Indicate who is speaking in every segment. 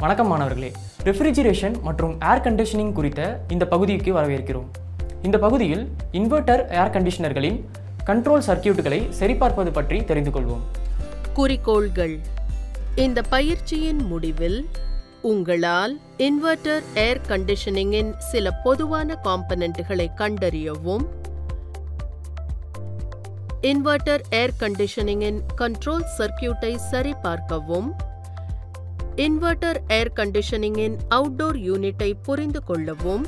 Speaker 1: வணக்கம் மாணவர்களே. ரெஃப்ரிஜரேஷன் மற்றும் ஏர் கண்டிஷனிங் குறித்த இந்த பகுதிக்கு வரவேற்கிறோம். இந்த பகுதியில் இன்வெர்ட்டர் ஏர் கண்டிஷனர்களின் கண்ட்ரோல் சர்க்கியூட்டுகளை சரிபார்ப்பது பற்றி தெரிந்து கொள்வோம்.
Speaker 2: குறிக்கோள்கள். இந்த பயிற்சியின் முடிவில் உங்களால் இன்வெர்ட்டர் ஏர் கண்டிஷனிங்கின் சில பொதுவான காம்பனன்ட்களை கண்டறியவும், இன்வெர்ட்டர் ஏர் கண்டிஷனிங்கின் கண்ட்ரோல் சர்க்கியூட்டை சரிபார்க்கவும், இன்வெர்ட்டர் ஏர் கண்டிஷனிங்கின் அவுட்டோர் யூனிட்டை புரிந்து கொள்ளவும்,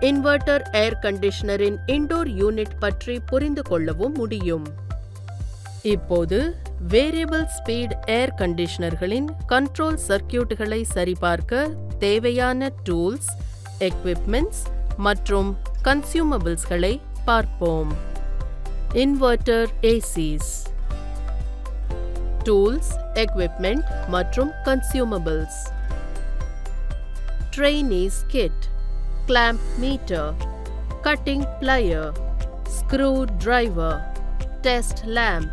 Speaker 2: இன்வெர்ட்டர் ஏர் கண்டிஷனரின் இன்டோர் யூனிட் பற்றி புரிந்து கொள்ளவும் முடியும். இப்போது வேரியபிள் ஸ்பீட் ஏர் கண்டிஷனர்களின் கண்ட்ரோல் சர்க்கியூட்டுகளை சரிபார்க்க தேவையான டூல்ஸ், எக்விப்மெண்ட்ஸ் மற்றும் கன்சியூமபிள்ஸ்களை பார்ப்போம். Inverter ACs. டூல்ஸ், எக்விப்மெண்ட் மற்றும் consumables. Trainees kit, clamp meter, cutting plier, screw driver, test lamp,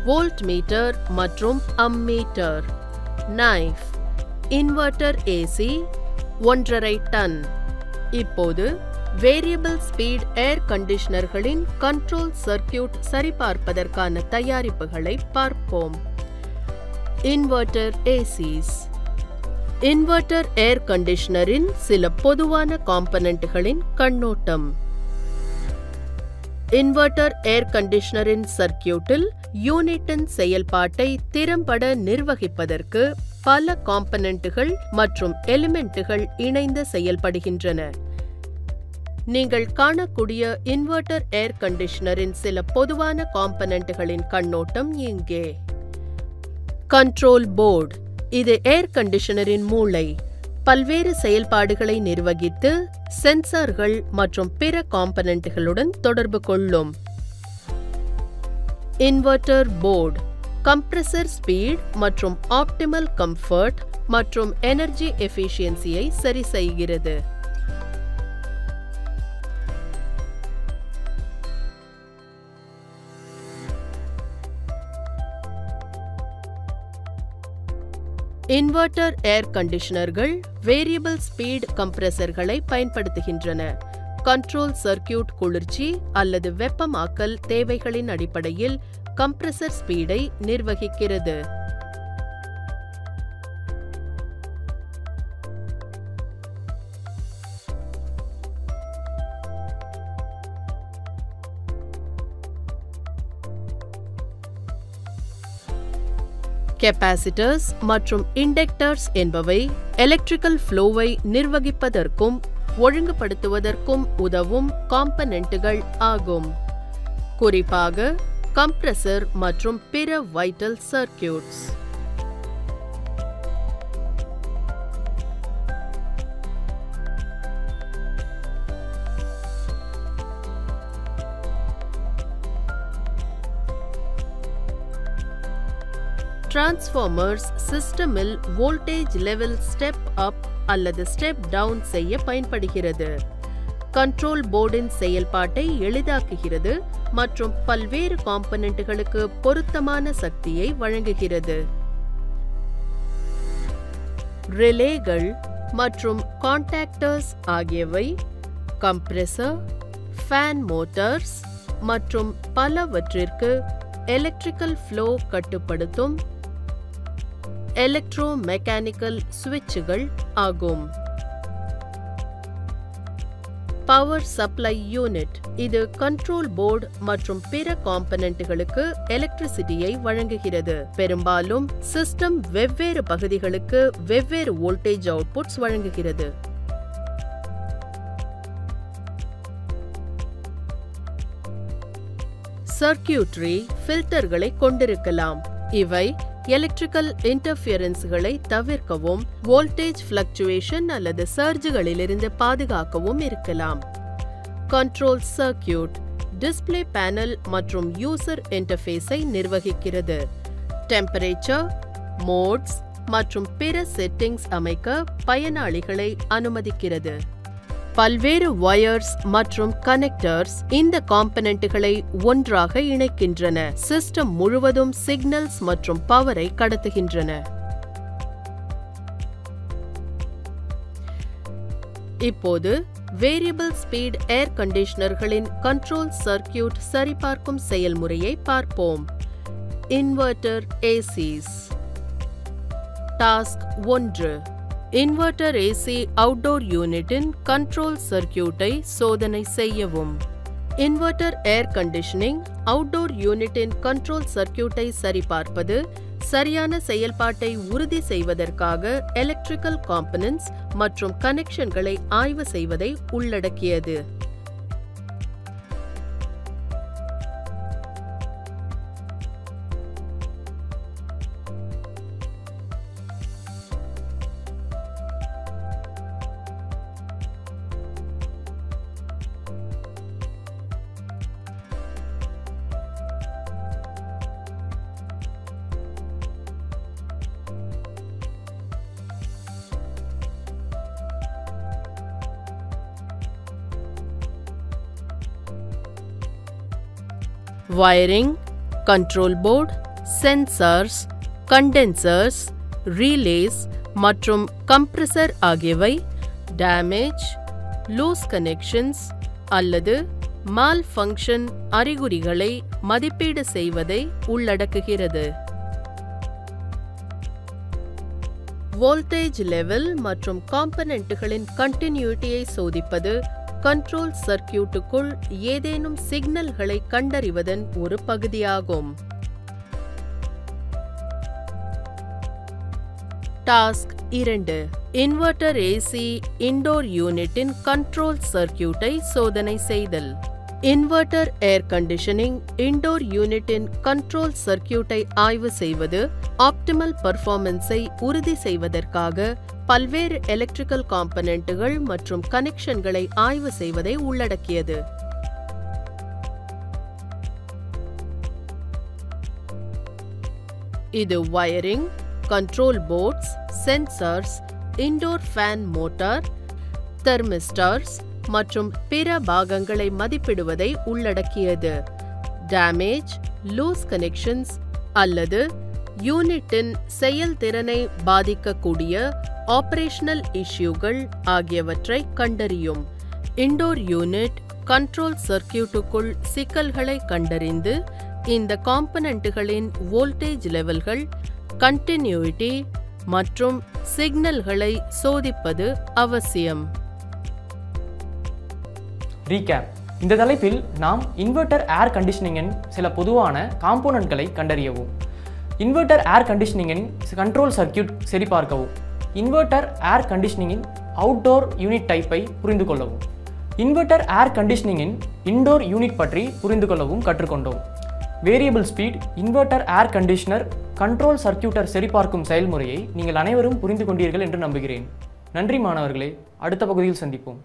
Speaker 2: volt meter மற்றும் ammeter, knife, inverter AC 1.5 ton. இப்போது வேரியபிள் ஸ்பீட் ஏர் கண்டிஷனர்களின் கண்ட்ரோல் சர்க்கியூட் சரிபார்ப்பதற்கான தயாரிப்புகளை பார்ப்போம். Inverter ACs. இன்வெர்ட்டர் ஏர் கண்டிஷனரின் சில பொதுவான காம்பனன்ட்களின் கண்ணோட்டம். இன்வெர்ட்டர் ஏர் கண்டிஷனரின் சர்க்கியூட்டில் யூனிட்டின் செயல்பாட்டை திறம்பட நிர்வகிப்பதற்கு பல காம்பனன்ட்கள் மற்றும் எலிமெண்ட்டுகள் இணைந்து செயல்படுகின்றன. நீங்கள் காணக்கூடிய இன்வெர்ட்டர் ஏர் கண்டிஷனரின் சில பொதுவான காம்பனன்ட்களின் கண்ணோட்டம் இங்கே. Control board. இது ஏர் கண்டிஷனரின் மூளை. பல்வேறு செயல்பாடுகளை நிர்வகித்து சென்சார்கள் மற்றும் பிற காம்பனன்ட்களுடன் தொடர்பு கொள்ளும். இன்வெர்ட்டர் போர்டு கம்ப்ரசர் ஸ்பீட் மற்றும் ஆப்டிமல் கம்ஃபர்ட் மற்றும் எனர்ஜி எஃபிஷியன்சியை சரி செய்கிறது. இன்வெர்ட்டர் ஏர் கண்டிஷனர்கள் வேரியபிள் ஸ்பீட் கம்ப்ரசர்களை பயன்படுத்துகின்றன. கண்ட்ரோல் சர்க்கியூட் குளிர்ச்சி அல்லது வெப்பமாக்கல் தேவைகளின் அடிப்படையில் கம்ப்ரசர் ஸ்பீடை நிர்வகிக்கிறது. கெபாசிட்டர்ஸ் மற்றும் இண்டக்டர்ஸ் என்பவை எலக்ட்ரிக்கல் ஃப்ளோவை நிர்வகிப்பதற்கும் ஒழுங்குபடுத்துவதற்கும் உதவும் காம்பனன்ட்கள் ஆகும். குறிப்பாக கம்ப்ரசர் மற்றும் பிற வைட்டல் சர்க்கியூட்ஸ். டிரான்ஸ்ஃபார்மர்ஸ் சிஸ்டமில் வோல்டேஜ் லெவல் ஸ்டெப் அப் அல்லது ஸ்டெப் டவுன் செய்ய பயன்படுகிறது. கண்ட்ரோல் போர்டின் செயல்பாட்டை எளிதாக்குகிறது மற்றும் பல்வேறு காம்பனன்ட்களுக்கு பொருத்தமான சக்தியை வழங்குகிறது. ரிலேகள் மற்றும் கான்டாக்டர்ஸ் ஆகியவை கம்ப்ரசர், ஃபேன் மோட்டார்ஸ் மற்றும் பலவற்றிற்கு எலக்ட்ரிக்கல் ஃப்ளோ கட்டுப்படுத்தும் எலக்ட்ரோ மெக்கானிக்கல் சுவிட்சுகள் ஆகும். Power supply unit. இது கண்ட்ரோல் போர்டு மற்றும் பிற காம்பனன்ட்களுக்கு எலக்ட்ரிசிட்டியை வழங்குகிறது. பெரும்பாலும் சிஸ்டம் வெவ்வேறு பகுதிகளுக்கு வெவ்வேறு வோல்டேஜ் அவுட்புட்ஸ் வழங்குகிறது. சர்க்கியூட்ரி ஃபில்டர்களை கொண்டிருக்கலாம். இவை எலக்ட்ரிக்கல் இன்டர்ஃபியரன்ஸ்களை தவிர்க்கவும், வோல்டேஜ் ஃப்ளக்சுவேஷன் அல்லது சர்ஜ்களிலிருந்து பாதுகாக்கவும் இருக்கலாம். கண்ட்ரோல் சர்க்கியூட் டிஸ்ப்ளே பேனல் மற்றும் யூசர் இன்டர்ஃபேஸை நிர்வகிக்கிறது. டெம்பரேச்சர், மோட்ஸ் மற்றும் பிற செட்டிங்ஸ் அமைக்க பயனாளிகளை அனுமதிக்கிறது. பல்வேறு வயர்ஸ் மற்றும் கனெக்டர்ஸ் இந்த காம்பனன்ட்களை ஒன்றாக இணைக்கின்றன. சிஸ்டம் முழுவதும் சிக்னல்ஸ் மற்றும் பவரை கடத்துகின்றன. இப்போது வேரியபிள் ஸ்பீட் ஏர் கண்டிஷனர்களின் கண்ட்ரோல் சர்க்கியூட் சரிபார்க்கும் செயல்முறையை பார்ப்போம். Inverter ACs. Task 1. Inverter AC outdoor யூனிட்டின் கண்ட்ரோல் சர்க்கியூட்டை சோதனை செய்யவும். இன்வெர்ட்டர் ஏர் கண்டிஷனிங் அவுட்டோர் யூனிட்டின் கண்ட்ரோல் சர்க்கியூட்டை சரிபார்ப்பது சரியான செயல்பாட்டை உறுதி செய்வதற்காக எலக்ட்ரிக்கல் காம்பனன்ட்ஸ் மற்றும் கனெக்ஷன்களை ஆய்வு செய்வதை உள்ளடக்கியது. Wiring, control board, sensors, condensers, relays மற்றும் compressor ஆகியவை damage, loose connections அல்லது malfunction அறிகுறிகளை மதிப்பீடு செய்வதை உள்ளடக்குகிறது. வோல்டேஜ் லெவல் மற்றும் காம்பனன்ட்களின் கண்டினியூட்டியை சோதிப்பது கண்ட்ரோல் சர்க்கியூட்டுக்குள் ஏதேனும் சிக்னல்களை கண்டறிவதன் ஒரு பகுதியாகும். டாஸ்க் 2. இன்வெர்ட்டர் ஏசி இன்டோர் யூனிட்டின் கண்ட்ரோல் சர்க்கியூட்டை சோதனை செய்தல். இன்வெர்ட்டர் ஏர் கண்டிஷனிங் இன்டோர் யூனிட்டின் கண்ட்ரோல் சர்க்கியூட்டை ஆய்வு செய்வது ஆப்டிமல் பெர்ஃபார்மன்ஸை உறுதி செய்வதற்காக பல்வேறு எலக்ட்ரிக்கல் காம்பனன்ட்கள் மற்றும் கனெக்ஷன்களை ஆய்வு செய்வதை உள்ளடக்கியது. இது wiring, control boards, sensors, indoor fan motor, thermistors மற்றும் பிற பாகங்களை மதிப்பிடுவதை உள்ளடக்கியது. டேமேஜ், லூஸ் கனெக்ஷன்ஸ் அல்லது யூனிட்டின் செயல்திறனை பாதிக்கக்கூடிய ஆபரேஷனல் இஷ்யூகள் ஆகியவற்றை கண்டறியும். இன்டோர் யூனிட் கண்ட்ரோல் சர்க்கியூட்டுக்குள் சிக்கல்களை கண்டறிந்து இந்த காம்பனன்ட்களின் வோல்டேஜ் லெவல்கள், கண்டினியூட்டி மற்றும் சிக்னல்களை சோதிப்பது அவசியம்.
Speaker 1: ரீகேப். இந்த தலைப்பில் நாம் இன்வெர்ட்டர் ஏர் கண்டிஷனிங்கின் சில பொதுவான காம்போனன்ட்களை கண்டறியவும், இன்வெர்ட்டர் ஏர் கண்டிஷனிங்கின் கண்ட்ரோல் சர்க்கியூட் சரிபார்க்கவும், இன்வெர்ட்டர் ஏர் கண்டிஷனிங்கின் அவுட்டோர் யூனிட் டைப்பை புரிந்து கொள்ளவும், இன்வெர்ட்டர் ஏர் கண்டிஷனிங்கின் இன்டோர் யூனிட் பற்றி புரிந்து கொள்ளவும் கற்றுக்கொண்டோம். Variable speed inverter air conditioner control circuital சரிபார்க்கும் செயல்முறையை நீங்கள் அனைவரும் புரிந்து கொண்டீர்கள் என்று நம்புகிறேன். நன்றி மாணவர்களே. அடுத்த பகுதியில் சந்திப்போம்.